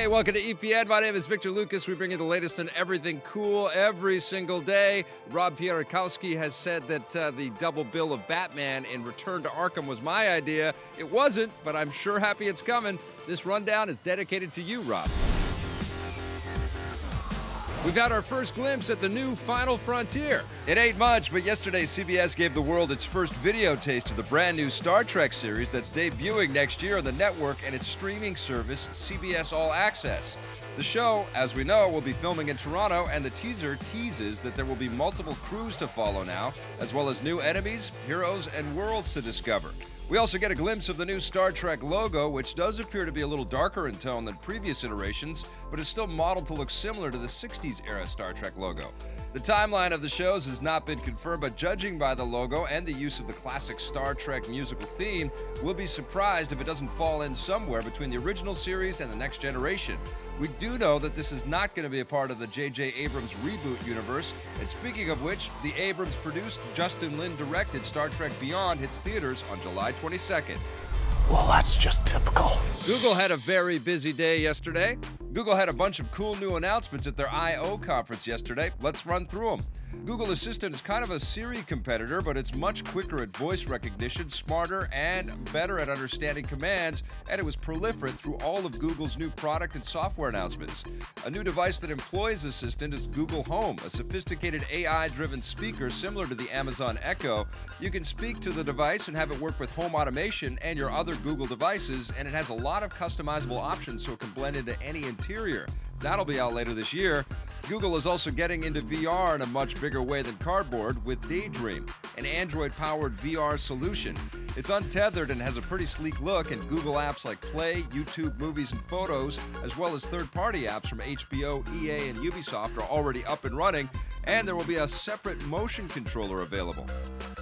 Hey, welcome to EPN. My name is Victor Lucas. We bring you the latest on everything cool every single day. Rob Pierikowski has said that the double bill of Batman in Return to Arkham was my idea. It wasn't, but I'm sure happy it's coming. This rundown is dedicated to you, Rob. We've had our first glimpse at the new Final Frontier. It ain't much, but yesterday CBS gave the world its first video taste of the brand new Star Trek series that's debuting next year on the network and its streaming service, CBS All Access. The show, as we know, will be filming in Toronto, and the teaser teases that there will be multiple crews to follow now, as well as new enemies, heroes, and worlds to discover. We also get a glimpse of the new Star Trek logo, which does appear to be a little darker in tone than previous iterations, but is still modeled to look similar to the 60s era Star Trek logo. The timeline of the shows has not been confirmed, but judging by the logo and the use of the classic Star Trek musical theme, we'll be surprised if it doesn't fall in somewhere between the original series and the next generation. We do know that this is not going to be a part of the J.J. Abrams reboot universe, and speaking of which, the Abrams-produced, Justin Lin-directed Star Trek Beyond hits theaters on July 22nd. Well, that's just typical. Google had a very busy day yesterday. Google had a bunch of cool new announcements at their I/O conference yesterday. Let's run through them. Google Assistant is kind of a Siri competitor, but it's much quicker at voice recognition, smarter, and better at understanding commands, and it was proliferate through all of Google's new product and software announcements. A new device that employs Assistant is Google Home, a sophisticated AI-driven speaker similar to the Amazon Echo. You can speak to the device and have it work with home automation and your other Google devices, and it has a lot of customizable options so it can blend into any interior. That'll be out later this year. Google is also getting into VR in a much bigger way than cardboard with Daydream, an Android-powered VR solution. It's untethered and has a pretty sleek look, and Google apps like Play, YouTube, Movies, and Photos, as well as third-party apps from HBO, EA, and Ubisoft are already up and running, and there will be a separate motion controller available.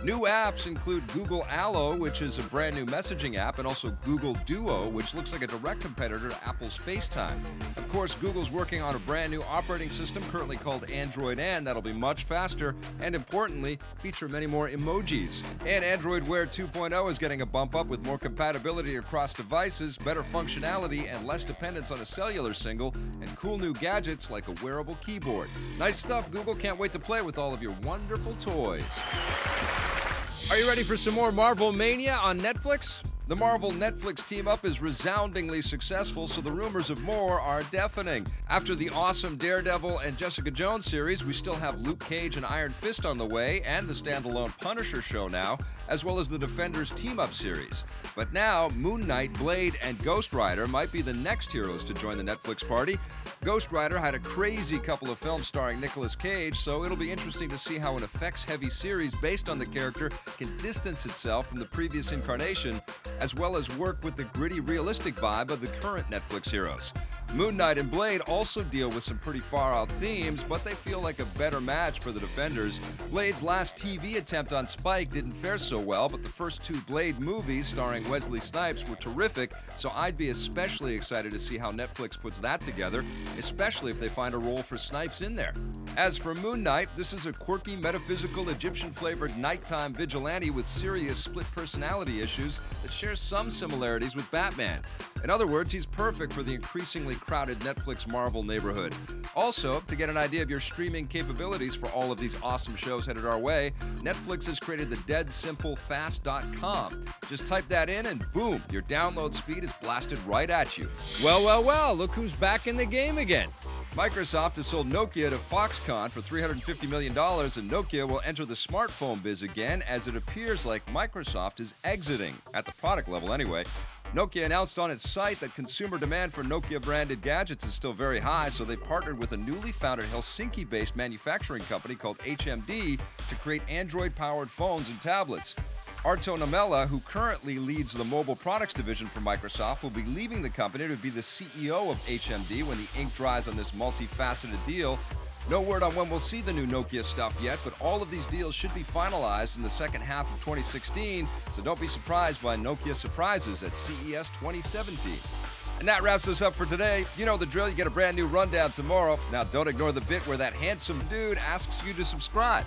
New apps include Google Allo, which is a brand new messaging app, and also Google Duo, which looks like a direct competitor to Apple's FaceTime. Of course, Google's working on a brand new operating system currently called Android N that'll be much faster and, importantly, feature many more emojis. And Android Wear 2.0 is getting a bump up with more compatibility across devices, better functionality, and less dependence on a cellular signal, and cool new gadgets like a wearable keyboard. Nice stuff, Google. Can't wait to play with all of your wonderful toys. Are you ready for some more Marvel Mania on Netflix? The Marvel Netflix team-up is resoundingly successful, so the rumors of more are deafening. After the awesome Daredevil and Jessica Jones series, we still have Luke Cage and Iron Fist on the way, and the standalone Punisher show now, as well as the Defenders team-up series. But now, Moon Knight, Blade, and Ghost Rider might be the next heroes to join the Netflix party. Ghost Rider had a crazy couple of films starring Nicolas Cage, so it'll be interesting to see how an effects-heavy series based on the character can distance itself from the previous incarnation, as well as work with the gritty, realistic vibe of the current Netflix heroes. Moon Knight and Blade also deal with some pretty far-out themes, but they feel like a better match for the Defenders. Blade's last TV attempt on Spike didn't fare so well, but the first two Blade movies starring Wesley Snipes were terrific, so I'd be especially excited to see how Netflix puts that together, especially if they find a role for Snipes in there. As for Moon Knight, this is a quirky, metaphysical, Egyptian-flavored nighttime vigilante with serious split personality issues that shares some similarities with Batman. In other words, he's perfect for the increasingly crowded Netflix Marvel neighborhood. Also, to get an idea of your streaming capabilities for all of these awesome shows headed our way, Netflix has created the deadsimplefast.com. Just type that in and boom, your download speed is blasted right at you. Well, look who's back in the game again. Microsoft has sold Nokia to Foxconn for $350 million, and Nokia will enter the smartphone biz again, as it appears like Microsoft is exiting, at the product level anyway. Nokia announced on its site that consumer demand for Nokia-branded gadgets is still very high, so they partnered with a newly founded Helsinki-based manufacturing company called HMD to create Android-powered phones and tablets. Arto Namela, who currently leads the mobile products division for Microsoft, will be leaving the company to be the CEO of HMD when the ink dries on this multifaceted deal. No word on when we'll see the new Nokia stuff yet, but all of these deals should be finalized in the second half of 2016, so don't be surprised by Nokia surprises at CES 2017. And that wraps us up for today. You know the drill, you get a brand new rundown tomorrow. Now don't ignore the bit where that handsome dude asks you to subscribe.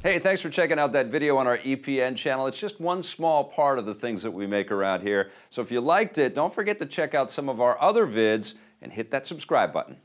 Hey, thanks for checking out that video on our EPN channel. It's just one small part of the things that we make around here. So if you liked it, don't forget to check out some of our other vids and hit that subscribe button.